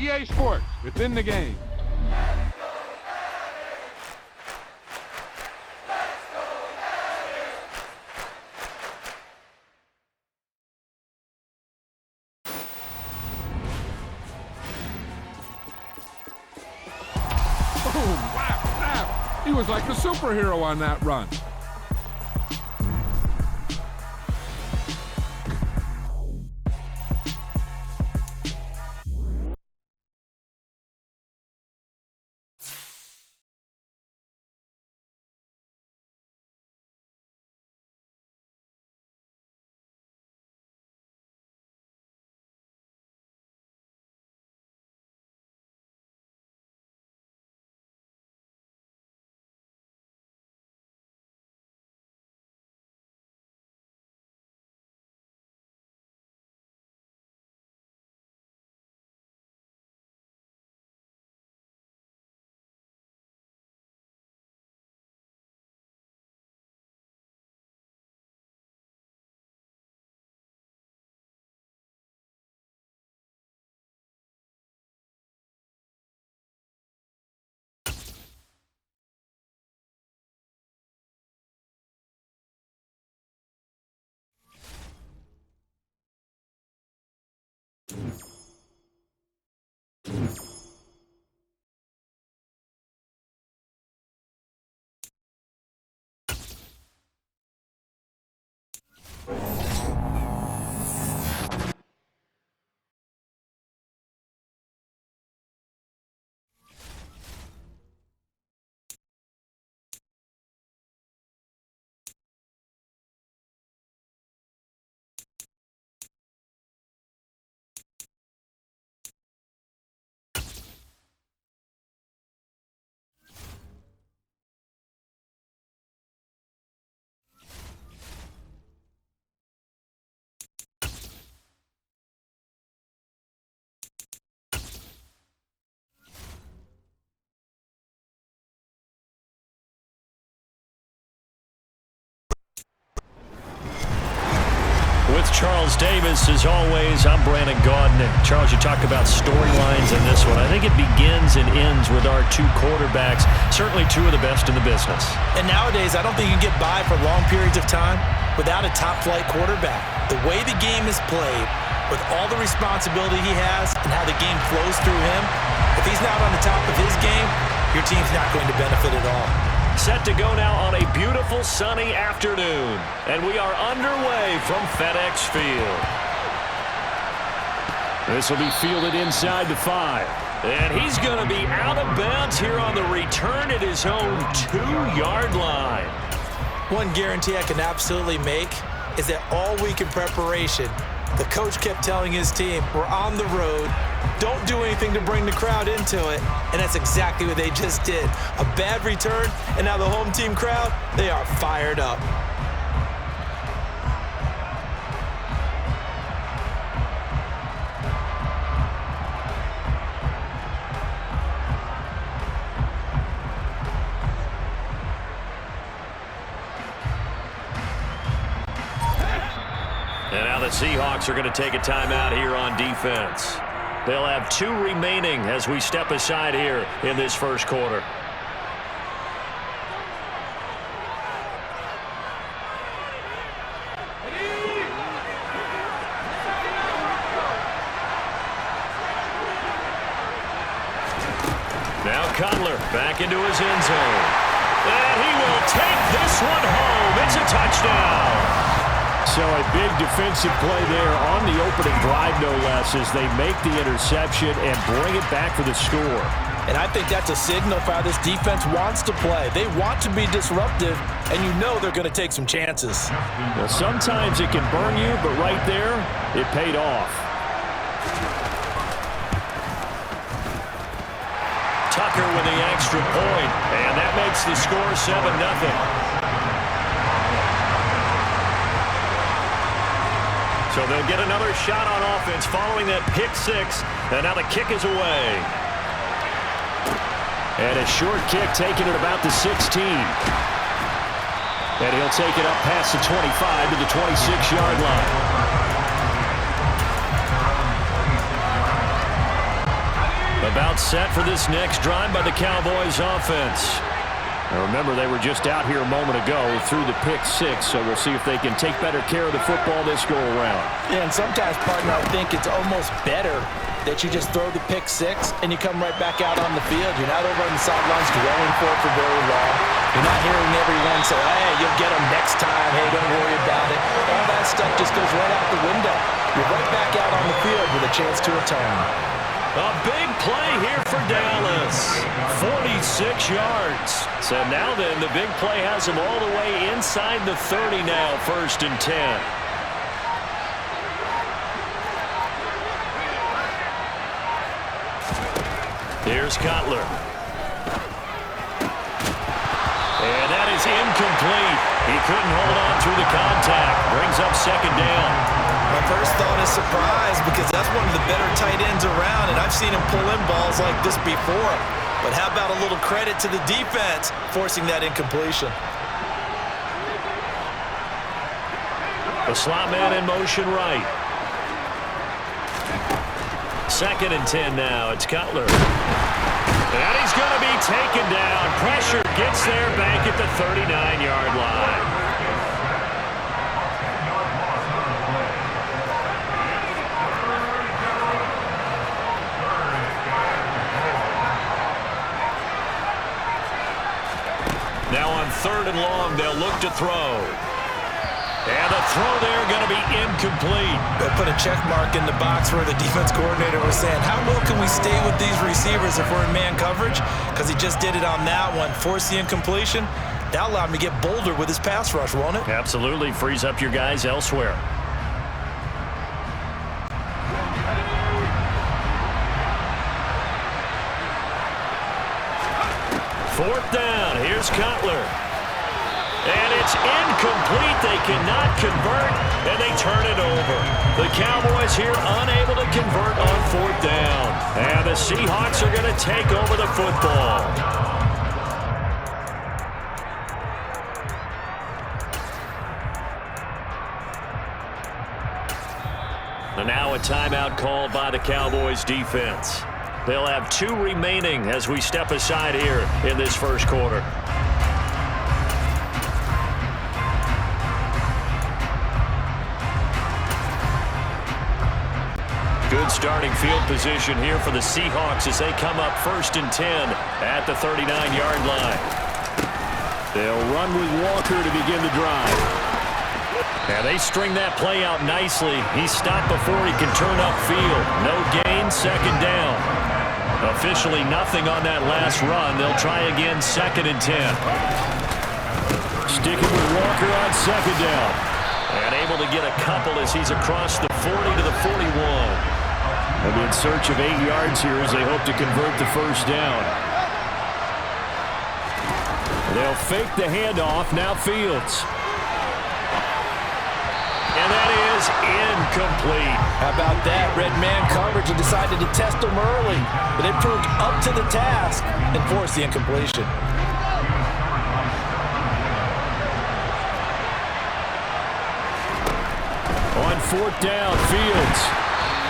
EA Sports. It's in the game. He was like a superhero on that run. With Charles Davis, as always, I'm Brandon Gaudin. Charles, you talk about storylines in this one. I think it begins and ends with our two quarterbacks, certainly two of the best in the business. And nowadays, I don't think you can get by for long periods of time without a top-flight quarterback. The way the game is played, with all the responsibility he has and how the game flows through him, if he's not on the top of his game, your team's not going to benefit at all. Set to go now on a beautiful sunny afternoon. And we are underway from FedEx Field. This will be fielded inside the 5. And he's going to be out of bounds here on the return at his own 2-yard line. One guarantee I can absolutely make is that all week in preparation, the coach kept telling his team, we're on the road, don't do anything to bring the crowd into it, and that's exactly what they just did. A bad return, and now the home team crowd, they are fired up. And now the Seahawks are going to take a timeout here on defense. They'll have 2 remaining as we step aside here in this first quarter. Now Cutler back into his end zone. And he will take this one home. It's a touchdown. So a big defensive play there on the opening drive, no less, as they make the interception and bring it back for the score. And I think that's a signal for how this defense wants to play. They want to be disruptive, and you know they're going to take some chances. Well, sometimes it can burn you, but right there, it paid off. Tucker with the extra point, and that makes the score 7-0. So they'll get another shot on offense following that pick 6, and now the kick is away. And a short kick taken at about the 16. And he'll take it up past the 25 to the 26-yard line. About set for this next drive by the Cowboys offense. Now remember, they were just out here a moment ago through the pick six, so we'll see if they can take better care of the football this go-around. Yeah, and sometimes, partner, I think it's almost better that you just throw the pick six and you come right back out on the field. You're not over on the sidelines dwelling for it for very long. You're not hearing everyone say, hey, you'll get them next time. Hey, don't worry about it. All that stuff just goes right out the window. You're right back out on the field with a chance to atone. A big play here for Dallas. 46 yards. So now then, the big play has him all the way inside the 30 now, 1st and 10. Here's Cutler. And that is incomplete. He couldn't hold on through the contact. Brings up 2nd down. My first thought is surprise because that's one of the better tight ends around, and I've seen him pull in balls like this before. But how about a little credit to the defense forcing that incompletion? The slot man in motion right. 2nd and 10 now. It's Cutler. And he's going to be taken down. Pressure gets there back at the 39-yard line. Now on 3rd and long, they'll look to throw. And the throw there going to be incomplete. They put a check mark in the box where the defense coordinator was saying, how well can we stay with these receivers if we're in man coverage? Because he just did it on that one. Force the incompletion. That allowed him to get bolder with his pass rush, won't it? Absolutely. Frees up your guys elsewhere. Fourth down. Here's Cutler. And it's incomplete. They cannot convert, and they turn it over. The Cowboys here unable to convert on 4th down. And the Seahawks are going to take over the football. And now a timeout called by the Cowboys defense. They'll have 2 remaining as we step aside here in this 1st quarter. Good starting field position here for the Seahawks as they come up 1st and 10 at the 39-yard line. They'll run with Walker to begin the drive. And they string that play out nicely. He's stopped before he can turn upfield. No gain, 2nd down. Officially nothing on that last run. They'll try again 2nd and 10. Sticking with Walker on 2nd down. And able to get a couple as he's across the 40 to the 41. They'll be in search of 8 yards here as they hope to convert the 1st down. They'll fake the handoff. Now Fields. And that is incomplete. How about that? Red man coverage and decided to test them early. But they proved up to the task and forced the incompletion. On 4th down, Fields.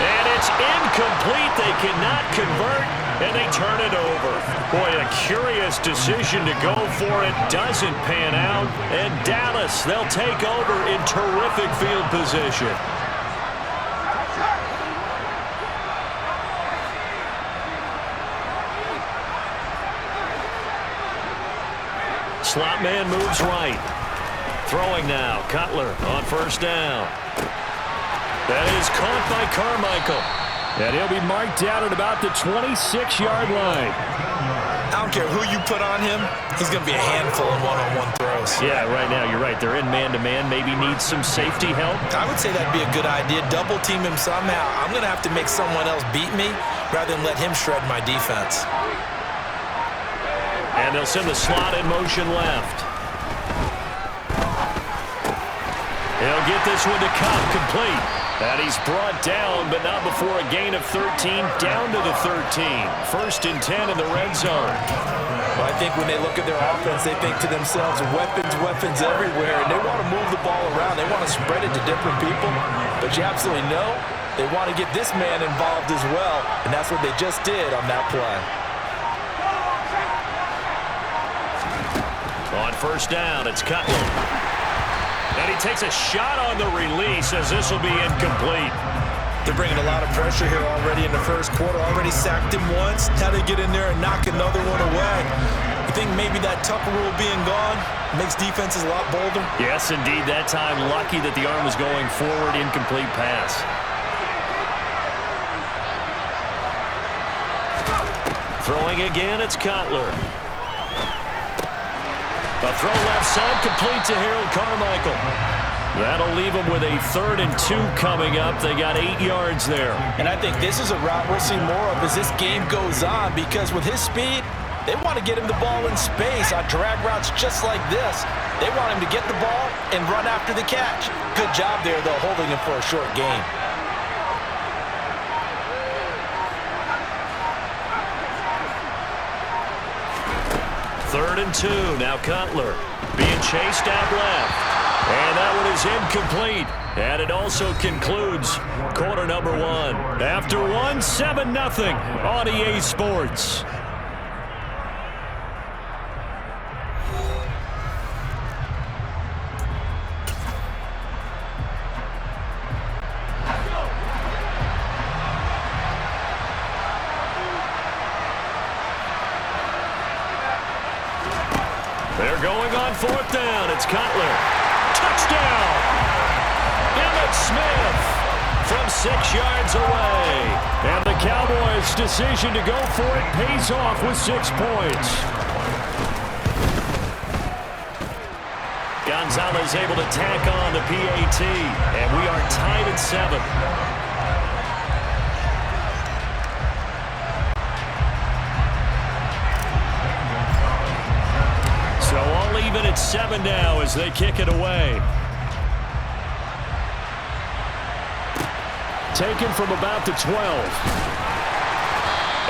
And it's incomplete. They cannot convert, and they turn it over. Boy, a curious decision to go for it. Doesn't pan out. And Dallas, they'll take over in terrific field position. Slot man moves right. Throwing now. Cutler on 1st down. That is caught by Carmichael. And he'll be marked down at about the 26-yard line. I don't care who you put on him. He's going to be a handful in one-on-one throws. Yeah, right now, you're right. They're in man-to-man. Maybe needs some safety help. I would say that'd be a good idea. Double team him somehow. I'm going to have to make someone else beat me rather than let him shred my defense. And they'll send the slot in motion left. He'll get this one to Cup complete. And he's brought down, but not before a gain of 13, down to the 13. 1st and 10 in the red zone. Well, I think when they look at their offense, they think to themselves, weapons everywhere, and they want to move the ball around. They want to spread it to different people. But you absolutely know They want to get this man involved as well, and that's what they just did on that play. On first down, it's Cutler. And he takes a shot on the release as this will be incomplete. They're bringing a lot of pressure here already in the first quarter. Already sacked him once. Now they get in there and knock another one away. You think maybe that Tucker rule being gone makes defenses a lot bolder? Yes, indeed. That time, lucky that the arm was going forward. Incomplete pass. Throwing again, it's Cutler. A throw left side, complete to Harold Carmichael. That'll leave them with a 3rd and 2 coming up. They got 8 yards there. And I think this is a route we'll see more of as this game goes on, because with his speed, they want to get him the ball in space on drag routes just like this. They want him to get the ball and run after the catch. Good job there, though, holding him for a short gain. Third and 2. Now Cutler being chased out left. And that one is incomplete. And it also concludes quarter number 1. After 1, 7-0 on EA Sports. They're going on 4th down. It's Cutler. Touchdown! Emmitt Smith from 6 yards away. And the Cowboys' decision to go for it pays off with 6 points. Gonzalez able to tack on the PAT. And we are tied at 7. So all even at 7 now as they kick it away. Taken from about the 12.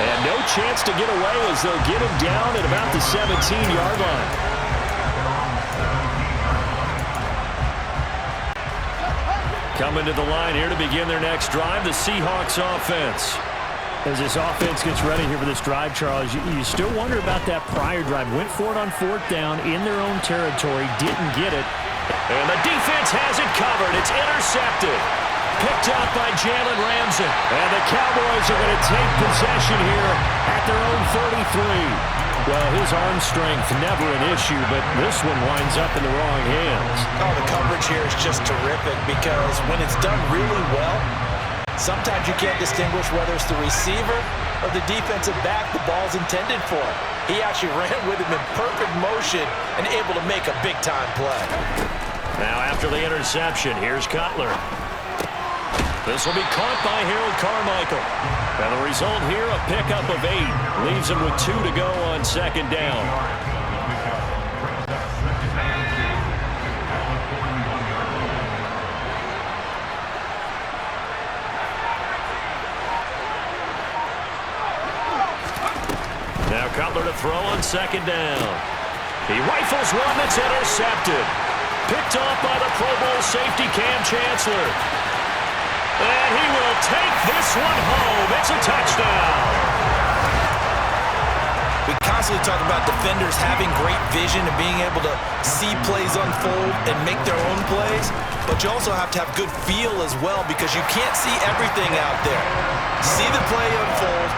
And no chance to get away as they'll get him down at about the 17-yard line. Coming to the line here to begin their next drive, the Seahawks offense. As this offense gets ready here for this drive, Charles, you still wonder about that prior drive. Went for it on 4th down in their own territory, didn't get it. And the defense has it covered. It's intercepted. Picked up by Jalen Ramsey. And the Cowboys are going to take possession here at their own 33. Well, his arm strength never an issue, but this one winds up in the wrong hands. Oh, the coverage here is just terrific, because when it's done really well, sometimes you can't distinguish whether it's the receiver or the defensive back the ball's intended for. He actually ran with him in perfect motion and able to make a big-time play. Now after the interception, here's Cutler. This will be caught by Harold Carmichael. And the result here, a pickup of 8. Leaves him with 2 to go on 2nd down. Now Cutler to throw on 2nd down. He rifles one that's intercepted. Picked off by the Pro Bowl safety Cam Chancellor. And he will take this one home. It's a touchdown. We constantly talk about defenders having great vision and being able to see plays unfold and make their own plays, but you also have to have good feel as well, because you can't see everything out there. See the play unfold,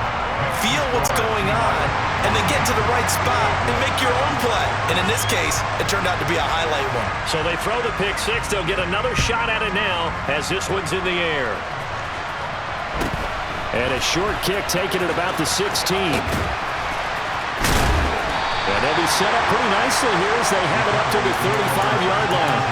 feel what's going on, and then get to the right spot and make your own play. And in this case, it turned out to be a highlight one. So they throw the pick 6. They'll get another shot at it now as this one's in the air. And a short kick taken at about the 16. And they'll be set up pretty nicely here as they have it up to the 35-yard line.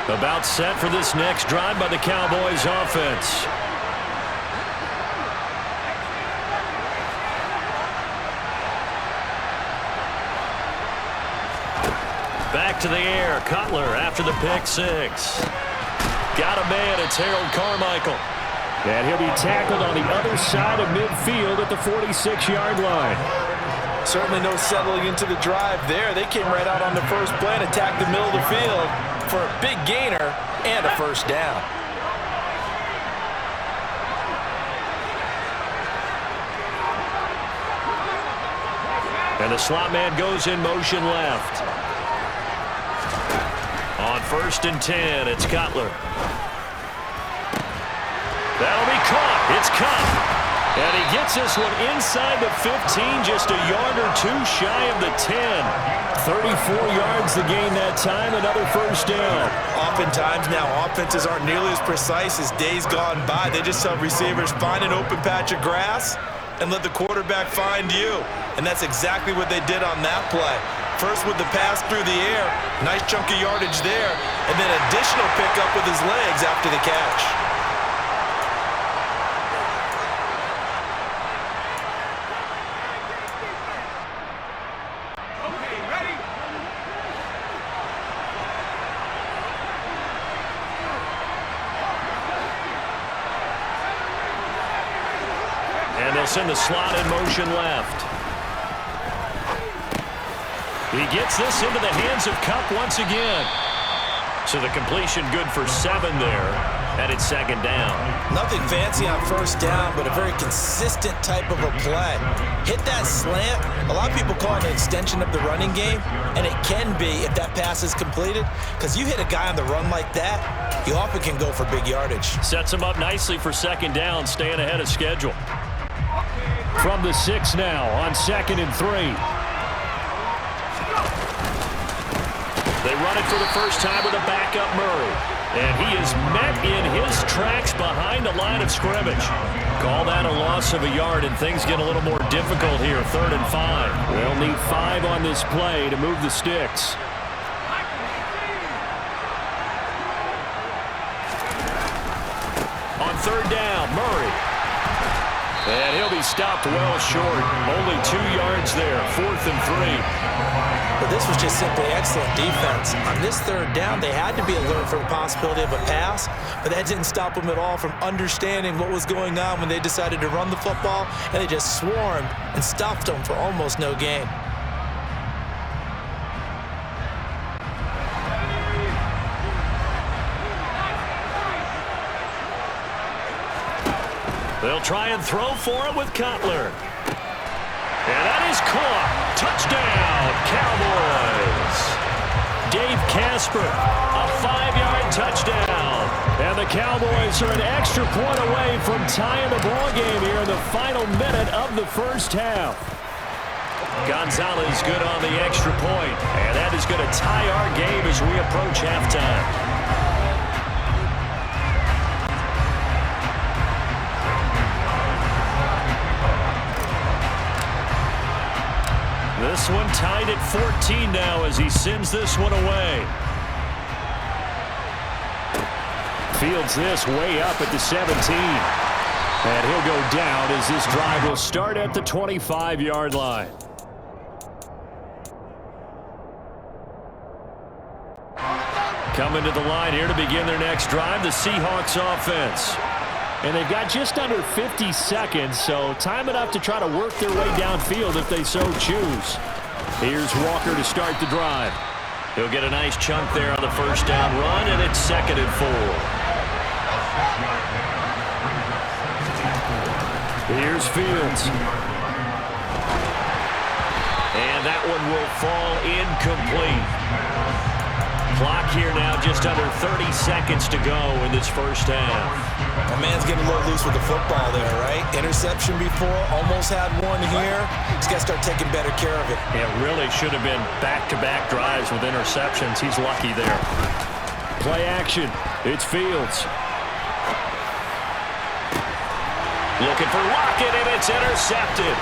About set for this next drive by the Cowboys offense. Back to the air. Cutler after the pick 6. Got a man. It's Harold Carmichael. And he'll be tackled on the other side of midfield at the 46-yard line. Certainly no settling into the drive there. They came right out on the first play and attacked the middle of the field for a big gainer and a first down. And the slot man goes in motion left. On 1st and 10, it's Cutler. That'll be caught. It's caught. And he gets this one inside the 15, just a yard or two shy of the 10. 34 yards the gain that time, another first down. Oftentimes now, offenses aren't nearly as precise as days gone by. They just have receivers find an open patch of grass and let the quarterback find you. And that's exactly what they did on that play. First with the pass through the air, nice chunk of yardage there, and then additional pickup with his legs after the catch. Okay, ready? And they'll send the slot in motion left. He gets this into the hands of Kupp once again. So the completion good for 7 there. And it's 2nd down. Nothing fancy on first down, but a very consistent type of a play. Hit that slant. A lot of people call it an extension of the running game, and it can be if that pass is completed, because you hit a guy on the run like that, you often can go for big yardage. Sets him up nicely for 2nd down, staying ahead of schedule. From the 6 now on 2nd and 3. They run it for the first time with a backup Murray. And he is met in his tracks behind the line of scrimmage. Call that a loss of a yard, and things get a little more difficult here. 3rd and 5. They'll need 5 on this play to move the sticks. On 3rd down, Murray. And he'll be stopped well short. Only 2 yards there. 4th and 3. But this was just simply excellent defense. On this 3rd down, they had to be alert for the possibility of a pass, but that didn't stop them at all from understanding what was going on when they decided to run the football, and they just swarmed and stopped them for almost no gain. They'll try and throw for it with Cutler. And that is caught. Touchdown, Cowboys. Dave Casper, a 5-yard touchdown. And the Cowboys are an extra point away from tying the ball game here in the final minute of the first half. Gonzalez good on the extra point. And that is going to tie our game as we approach halftime. This one tied at 14 now as he sends this one away. Fields this way up at the 17. And he'll go down as this drive will start at the 25-yard line. Coming to the line here to begin their next drive, the Seahawks offense. And they've got just under 50 seconds, so time enough to try to work their way downfield if they so choose. Here's Walker to start the drive. He'll get a nice chunk there on the first down run, and it's 2nd and 4. Here's Fields. And that one will fall incomplete. Clock here now, just under 30 seconds to go in this first half. My man's getting a little loose with the football there, right? Interception before, almost had one here. He's got to start taking better care of it. It really should have been back-to-back drives with interceptions. He's lucky there. Play action. It's Fields. Looking for Lockett, and it's intercepted.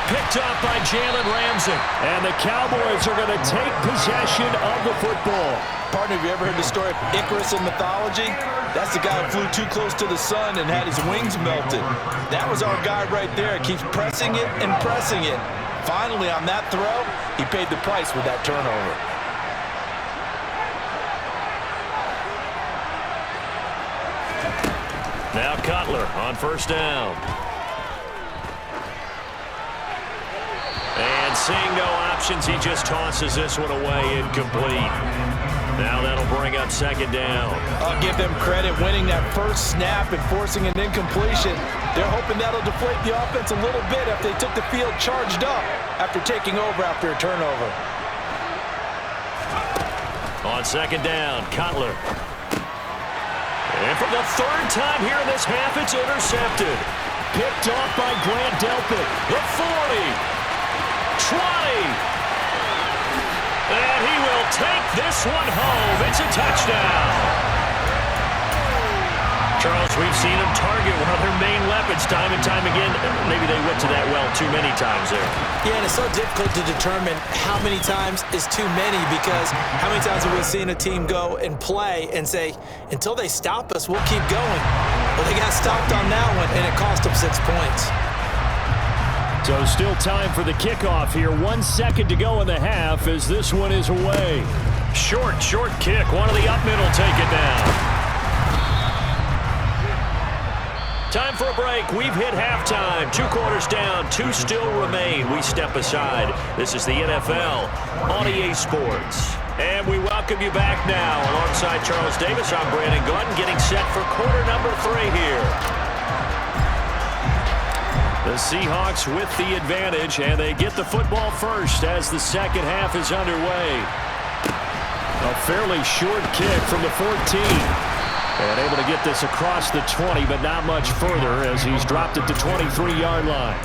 Picked up by Jalen Ramsey. And the Cowboys are going to take possession of the football. Partner, have you ever heard the story of Icarus in mythology? That's the guy who flew too close to the sun and had his wings melted. That was our guy right there. Keeps pressing it and pressing it. Finally, on that throw, he paid the price with that turnover. Now Cutler on first down. And And seeing no options, he just tosses this one away, incomplete. Now that'll bring up second down. I'll give them credit winning that first snap and forcing an incompletion. They're hoping that'll deflate the offense a little bit if they took the field charged up after taking over after a turnover. On second down, Cutler. And for the third time here in this half, it's intercepted. Picked off by Grant Delpit. The 40. 20. And he will take this one home. It's a touchdown. Charles, we've seen him target one of their main weapons time and time again. Maybe they went to that well too many times there. Yeah, and it's so difficult to determine how many times is too many, because how many times have we seen a team go and play and say, until they stop us, we'll keep going. Well, they got stopped on that one, and it cost them 6 points. So still time for the kickoff here. 1 second to go in the half as this one is away. Short kick. One of the up middle take it down. Time for a break. We've hit halftime. 2 quarters down. 2 still remain. We step aside. This is the NFL on EA Sports. And we welcome you back now. Alongside Charles Davis, I'm Brandon Gordon, getting set for quarter number 3 here. The Seahawks with the advantage, and they get the football first as the second half is underway. A fairly short kick from the 14. And able to get this across the 20, but not much further as he's dropped it to 23-yard line.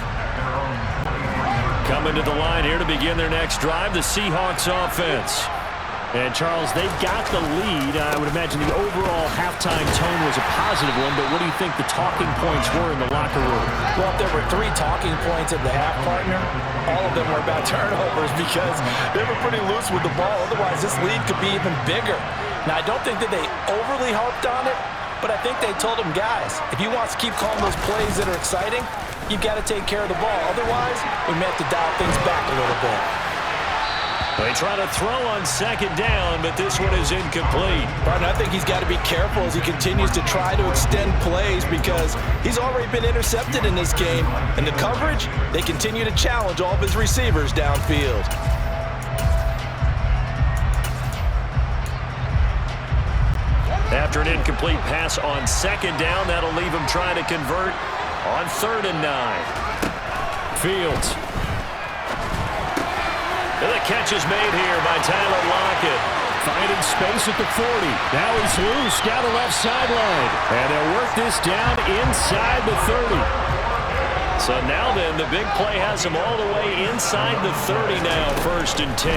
Coming to the line here to begin their next drive, the Seahawks offense. And, Charles, they've got the lead. I would imagine the overall halftime tone was a positive one, but what do you think the talking points were in the locker room? Well, if there were 3 talking points at the half, partner, all of them were about turnovers because they were pretty loose with the ball. Otherwise, this lead could be even bigger. Now, I don't think that they overly harped on it, but I think they told them, guys, if you want to keep calling those plays that are exciting, you've got to take care of the ball. Otherwise, we may have to dial things back a little bit. They try to throw on second down, but this one is incomplete. Right, I think he's got to be careful as he continues to try to extend plays because he's already been intercepted in this game. And the coverage, they continue to challenge all of his receivers downfield. After an incomplete pass on second down, that'll leave him trying to convert on 3rd and 9. Fields. And the catch is made here by Tyler Lockett. Finding space at the 40. Now he's loose down the left sideline. And they'll work this down inside the 30. So now then, the big play has him all the way inside the 30 now, 1st and 10.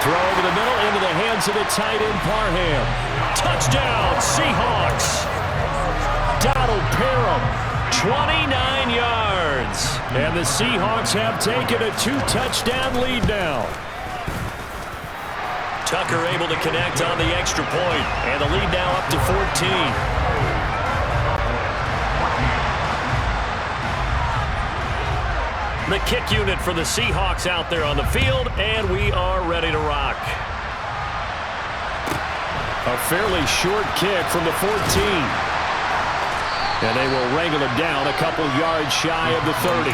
Throw over the middle into the hands of the tight end, Parham. Touchdown, Seahawks. Donald Parham. 29 yards. And the Seahawks have taken a 2-touchdown lead now. Tucker able to connect on the extra point. And the lead now up to 14. The kick unit for the Seahawks out there on the field, and we are ready to rock. A fairly short kick from the 14. And they will wrangle it down a couple yards shy of the 30.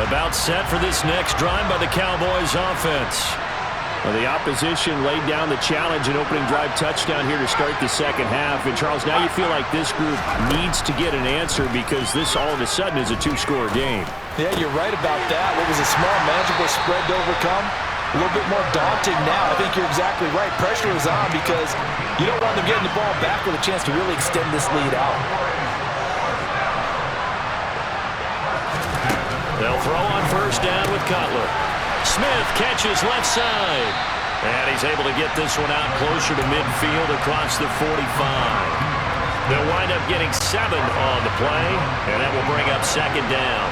About set for this next drive by the Cowboys offense. Well, the opposition laid down the challenge and opening drive touchdown here to start the second half. And, Charles, now you feel like this group needs to get an answer because this all of a sudden is a 2-score game. Yeah, you're right about that. What was a small, manageable spread to overcome? A little bit more daunting now. I think you're exactly right. Pressure is on because you don't want them getting the ball back with a chance to really extend this lead out. They'll throw on 1st down with Cutler. Smith catches left side. And he's able to get this one out closer to midfield across the 45. They'll wind up getting 7 on the play, and that will bring up second down.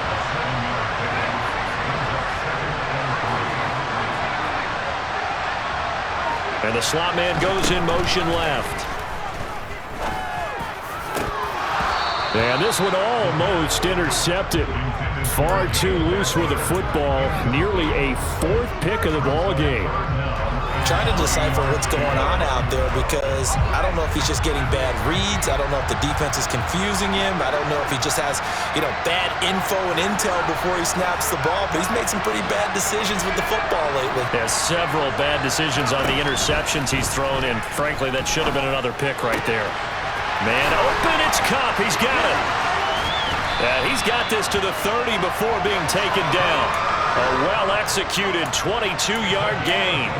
And the slot man goes in motion left. And this one almost intercepted. Far too loose with the football. Nearly a 4th pick of the ball game. trying to decipher what's going on out there because I don't know if he's just getting bad reads. I don't know if the defense is confusing him. I don't know if he just has, bad info and intel before he snaps the ball. But he's made some pretty bad decisions with the football lately. Yeah, several bad decisions on the interceptions he's thrown, and frankly, that should have been another pick right there. Man open, it's Kupp. He's got it. Yeah, he's got this to the 30 before being taken down. A well-executed 22-yard gain.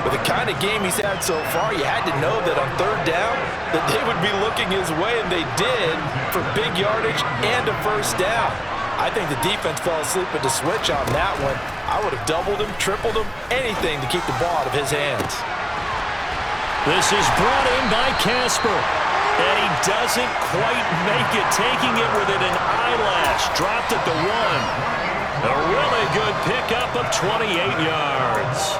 With the kind of game he's had so far, you had to know that on third down that they would be looking his way, and they did, for big yardage and a first down. I think the defense fell asleep with the switch on that one. I would have doubled him, tripled him, anything to keep the ball out of his hands. This is brought in by Casper. And he doesn't quite make it, taking it within an eyelash. Dropped at the 1. A really good pickup of 28 yards.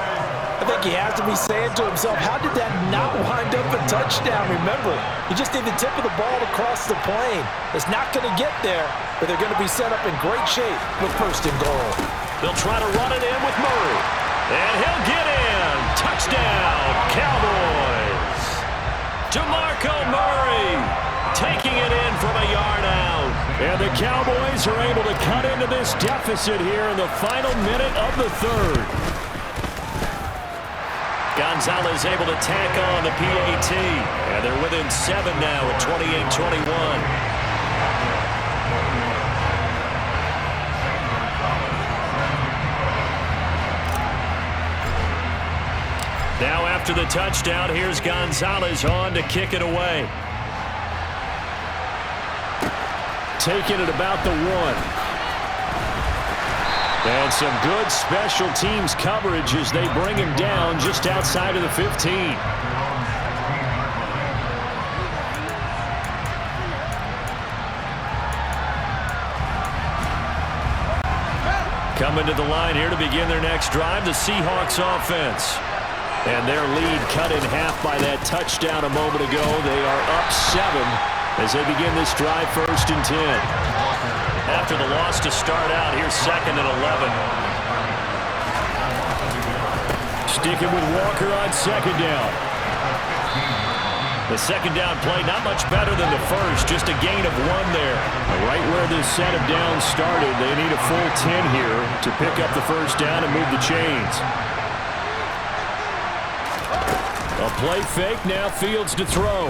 I think he has to be saying to himself, how did that not wind up a touchdown? Remember, you just need the tip of the ball to cross the plane. It's not going to get there, but they're going to be set up in great shape with first and goal. They'll try to run it in with Murray. And he'll get in. Touchdown, Cowboys. DeMarco Murray taking it in from a yard out. And the Cowboys are able to cut into this deficit here in the final minute of the third. Gonzalez able to tack on the PAT. And they're within 7 now at 28-21. Now after the touchdown, here's Gonzalez on to kick it away. Taking it about the 1. And some good special teams coverage as they bring him down just outside of the 15. Coming to the line here to begin their next drive, the Seahawks offense. And their lead cut in half by that touchdown a moment ago. They are up 7 as they begin this drive, 1st and 10. After the loss to start out, here's 2nd and 11. Sticking with Walker on 2nd down. The 2nd down play not much better than the first, just a gain of 1 there. Right where this set of downs started, they need a full 10 here to pick up the 1st down and move the chains. A play fake, now Fields to throw.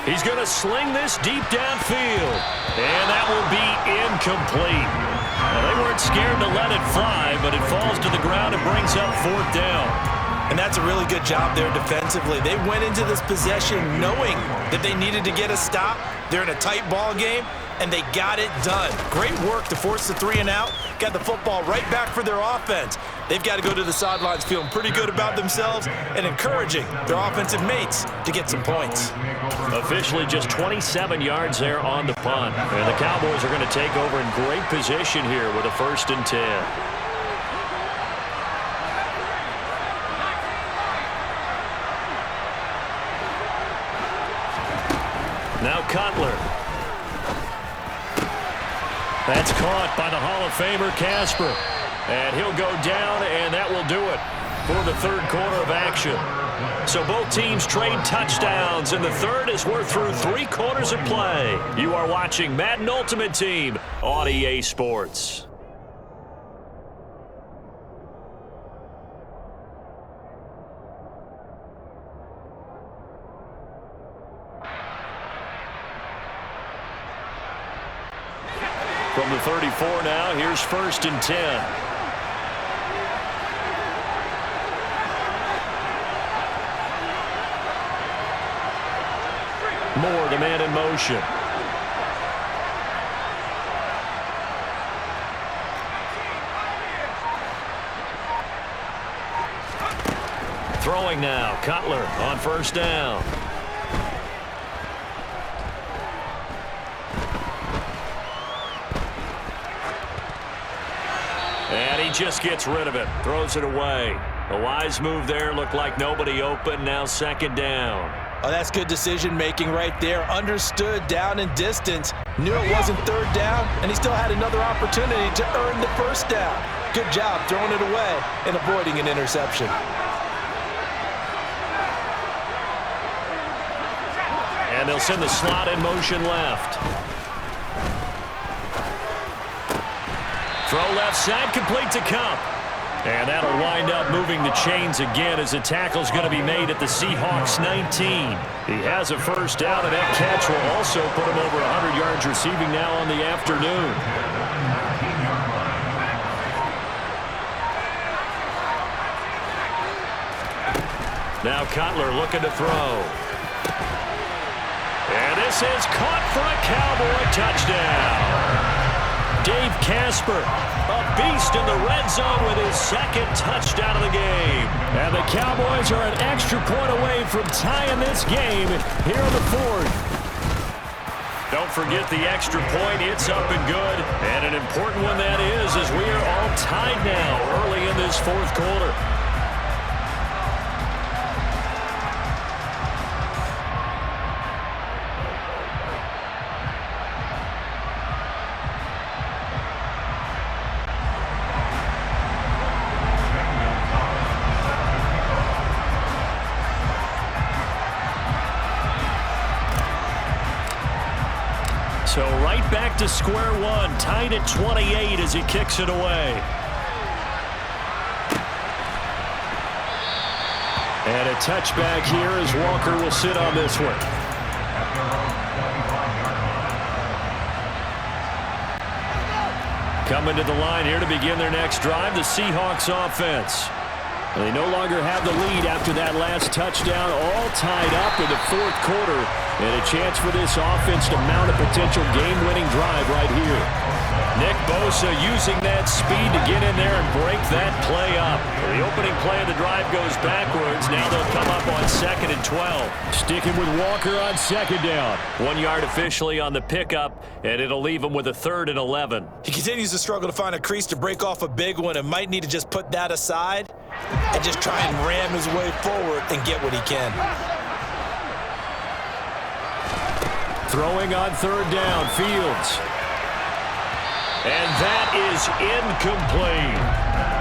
He's going to sling this deep downfield. And that will be incomplete. Now, they weren't scared to let it fly, but it falls to the ground and brings up 4th down. And that's a really good job there defensively. They went into this possession knowing that they needed to get a stop. They're in a tight ball game, and they got it done. Great work to force the 3 and out. Got the football right back for their offense. They've got to go to the sidelines feeling pretty good about themselves and encouraging their offensive mates to get some points. Officially just 27 yards there on the punt. And the Cowboys are going to take over in great position here with a 1st and 10. Now Cutler. That's caught by the Hall of Famer Casper. And he'll go down, and that will do it for the 3rd quarter of action. So both teams trade touchdowns, and the third as we're through 3 quarters of play. You are watching Madden Ultimate Team on EA Sports. From the 34 now, here's 1st and 10. Moore, the man in motion. Throwing now, Cutler on 1st down. And he just gets rid of it, throws it away. A wise move there, looked like nobody open, now 2nd down. Oh, that's good decision-making right there. Understood down and distance. Knew it wasn't 3rd down, and he still had another opportunity to earn the 1st down. good job throwing it away and avoiding an interception. And they'll send the slot in motion left. Throw left side, complete to Cup. And that'll wind up moving the chains again as the tackle's going to be made at the Seahawks 19. He has a first down, and that catch will also put him over 100 yards receiving now on the afternoon. Now Cutler looking to throw. And this is caught for a Cowboy touchdown. Dave Casper, a beast in the red zone with his second touchdown of the game. And the Cowboys are an extra point away from tying this game here in the fourth. Don't forget the extra point. It's up and good. And an important one that is, as we are all tied now early in this fourth quarter. So right back to square one, tied at 28 as he kicks it away. And a touchback here as Walker will sit on this one. Coming to the line here to begin their next drive, the Seahawks offense. They no longer have the lead after that last touchdown, all tied up in the fourth quarter, and a chance for this offense to mount a potential game-winning drive right here. Nick Bosa using that speed to get in there and break that play up. The opening play of the drive goes backwards. Now they'll come up on 2nd and 12. Sticking with Walker on second down. 1 yard officially on the pickup, and it'll leave him with a 3rd and 11. He continues to struggle to find a crease to break off a big one and might need to just put that aside and just try and ram his way forward and get what he can. Throwing on 3rd down, Fields. And that is incomplete.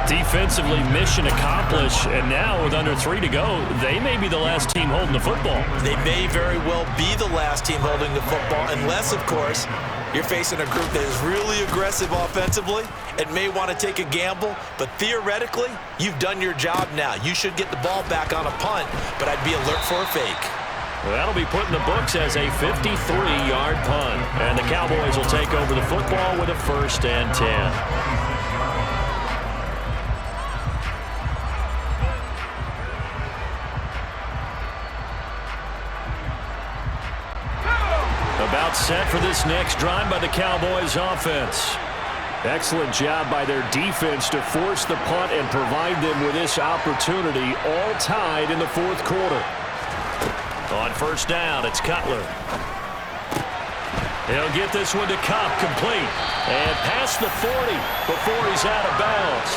Defensively, mission accomplished, and now with under 3 to go, they may be the last team holding the football. They may very well be the last team holding the football, unless, of course, you're facing a group that is really aggressive offensively and may want to take a gamble, but theoretically, you've done your job now. You should get the ball back on a punt, but I'd be alert for a fake. Well, that'll be put in the books as a 53-yard punt. And the Cowboys will take over the football with a 1st and 10. About set for this next drive by the Cowboys offense. Excellent job by their defense to force the punt and provide them with this opportunity, all tied in the fourth quarter. On 1st down, it's Cutler. He'll get this one to Cup, complete. And past the 40 before he's out of bounds.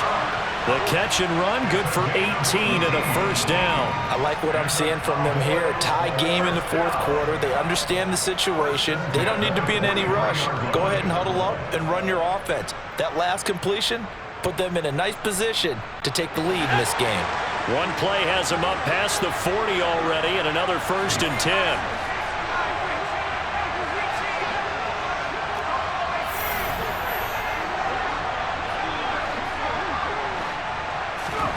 The catch and run, good for 18 and a 1st down. I like what I'm seeing from them here. A tie game in the fourth quarter. They understand the situation. They don't need to be in any rush. Go ahead and huddle up and run your offense. That last completion put them in a nice position to take the lead in this game. One play has him up past the 40 already, and another 1st and 10.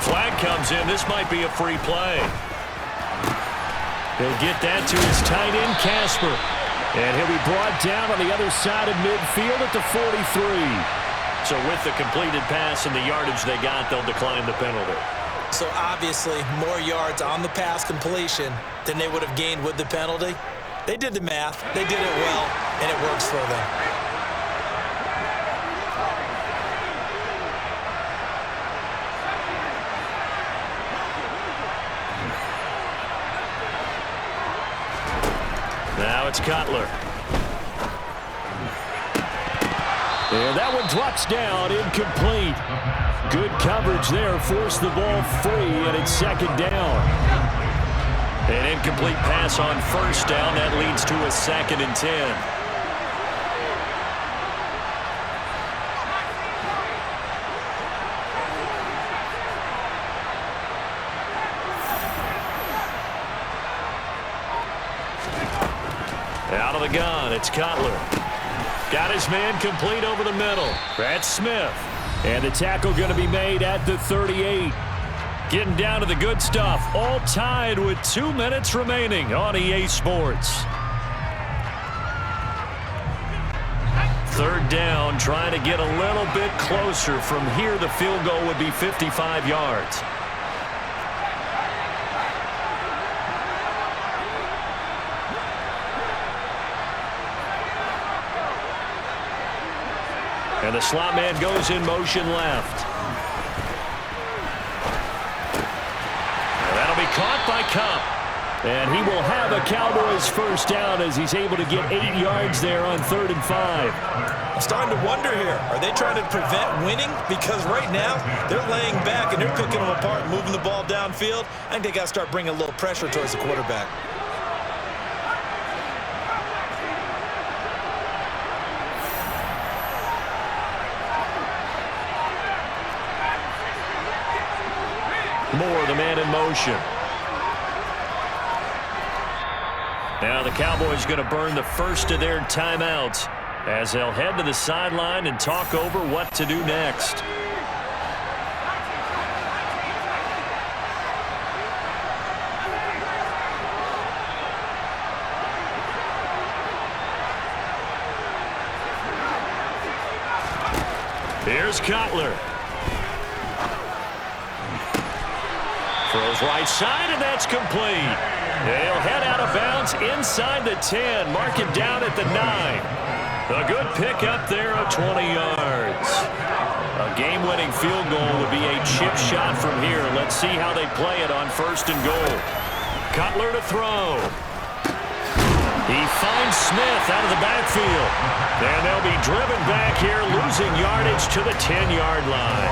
Flag comes in. This might be a free play. He'll get that to his tight end, Casper. And he'll be brought down on the other side of midfield at the 43. So with the completed pass and the yardage they got, they'll decline the penalty. So obviously more yards on the pass completion than they would have gained with the penalty. They did the math. They did it well, and it works for them. Now it's Cutler. And that one drops down, incomplete. Good coverage there, forced the ball free, and it's 2nd down. An incomplete pass on 1st down. That leads to a 2nd and 10. Out of the gun, it's Cutler. Got his man complete over the middle. That's Smith. And the tackle going to be made at the 38. Getting down to the good stuff. All tied with 2 minutes remaining on EA Sports. Third down, trying to get a little bit closer. From here, the field goal would be 55 yards. And the slot man goes in motion left. And that'll be caught by Cup. And he will have a Cowboys first down as he's able to get 8 yards there on 3rd and 5. I'm starting to wonder here. Are they trying to prevent winning? Because right now, they're laying back and they're picking them apart, moving the ball downfield. I think they got to start bringing a little pressure towards the quarterback. Moore, the man in motion. Now the Cowboys going to burn the first of their timeouts as they'll head to the sideline and talk over what to do next. Here's Cutler. Throws right side, and that's complete. They'll head out of bounds inside the 10. Mark it down at the 9. A good pick up there of 20 yards. A game-winning field goal would be a chip shot from here. Let's see how they play it on 1st and goal. Cutler to throw. He finds Smith out of the backfield. And they'll be driven back here, losing yardage to the 10-yard line.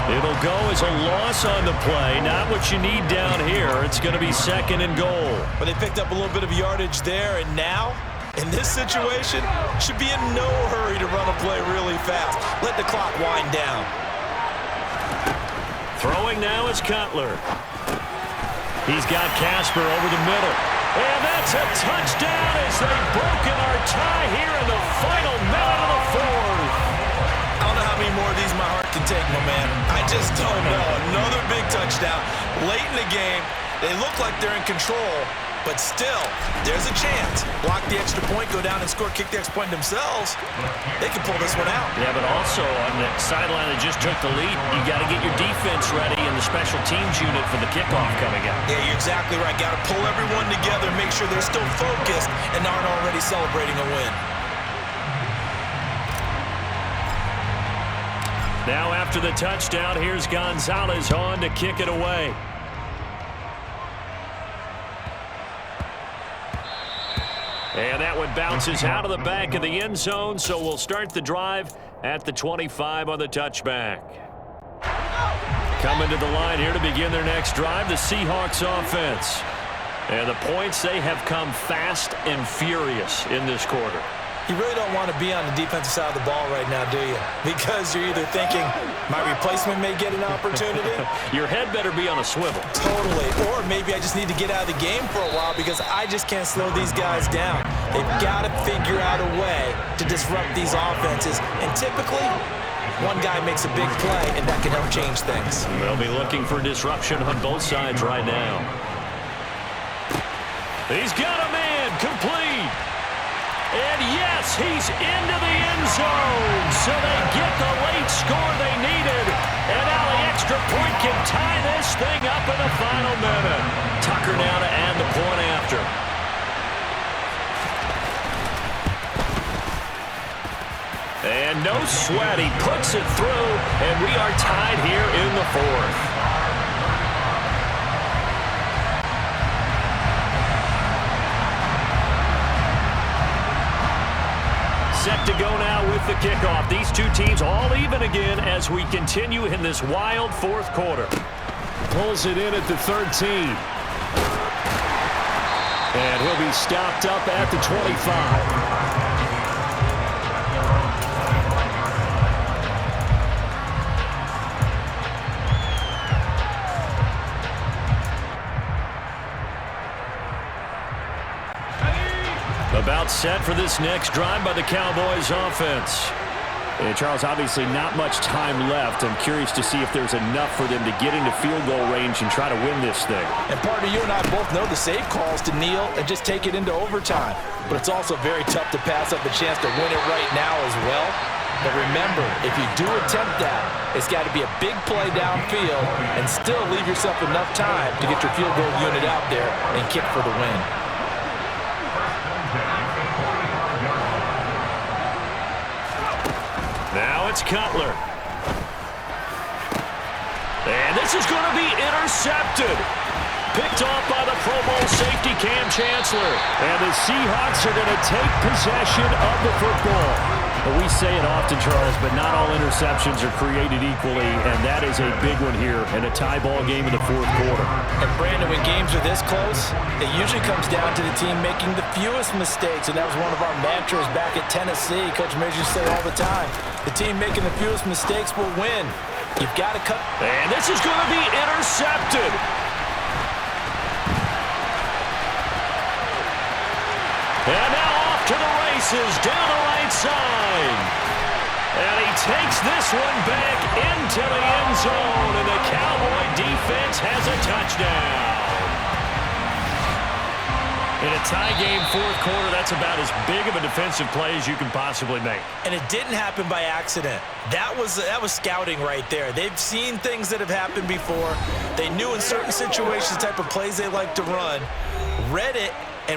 It'll go as a loss on the play. Not what you need down here. It's going to be 2nd and goal. But they picked up a little bit of yardage there, and now, in this situation, should be in no hurry to run a play really fast. Let the clock wind down. Throwing now is Cutler. He's got Casper over the middle. And that's a touchdown as they've broken our tie here in the final minute of the 4th. I don't know how many more of these my heart can take, my man. I just don't know. Another big touchdown. Late in the game, they look like they're in control, but still, there's a chance. Block the extra point, go down and score, kick the extra point themselves. They can pull this one out. Yeah, but also on the sideline that just took the lead, you got to get your defense ready in the special teams unit for the kickoff coming up. Yeah, you're exactly right. Got to pull everyone together, make sure they're still focused and aren't already celebrating a win. Now after the touchdown, here's Gonzalez on to kick it away. And that one bounces out of the back of the end zone, so we'll start the drive at the 25 on the touchback. Coming to the line here to begin their next drive, the Seahawks offense. And the points, they have come fast and furious in this quarter. You really don't want to be on the defensive side of the ball right now, do you? Because you're either thinking, my replacement may get an opportunity. Your head better be on a swivel. Totally. Or maybe I just need to get out of the game for a while because I just can't slow these guys down. They've got to figure out a way to disrupt these offenses. And typically, one guy makes a big play, and that can help change things. They'll be looking for disruption on both sides right now. He's got a man complete. And yes, he's into the end zone. So they get the late score they needed. And now the extra point can tie this thing up in the final minute. Tucker now to add the point after. And no sweat. He puts it through. And we are tied here in the 4th. Set to go now with the kickoff. These two teams all even again as we continue in this wild 4th quarter. Pulls it in at the 13. And he'll be stopped up at the 25. About set for this next drive by the Cowboys offense. And Charles, obviously not much time left. I'm curious to see if there's enough for them to get into field goal range and try to win this thing. And partner, you and I both know the safe calls to kneel and just take it into overtime. But it's also very tough to pass up the chance to win it right now as well. But remember, if you do attempt that, it's got to be a big play downfield and still leave yourself enough time to get your field goal unit out there and kick for the win. Now it's Cutler. And this is going to be intercepted. Picked off by the Pro Bowl safety Cam Chancellor. And the Seahawks are going to take possession of the football. Well, we say it often, Charles, but not all interceptions are created equally, and that is a big one here in a tie ball game in the fourth quarter. And Brandon, when games are this close, it usually comes down to the team making the fewest mistakes, and that was one of our mantras back at Tennessee. Coach Major used to say all the time, the team making the fewest mistakes will win. You've got to cut. And this is going to be intercepted. And now off to the races down the right side. And he takes this one back into the end zone, and the Cowboy defense has a touchdown. In a tie game fourth quarter, that's about as big of a defensive play as you can possibly make. And it didn't happen by accident. That was scouting right there. They've seen things that have happened before. They knew in certain situations the type of plays they like to run, read it,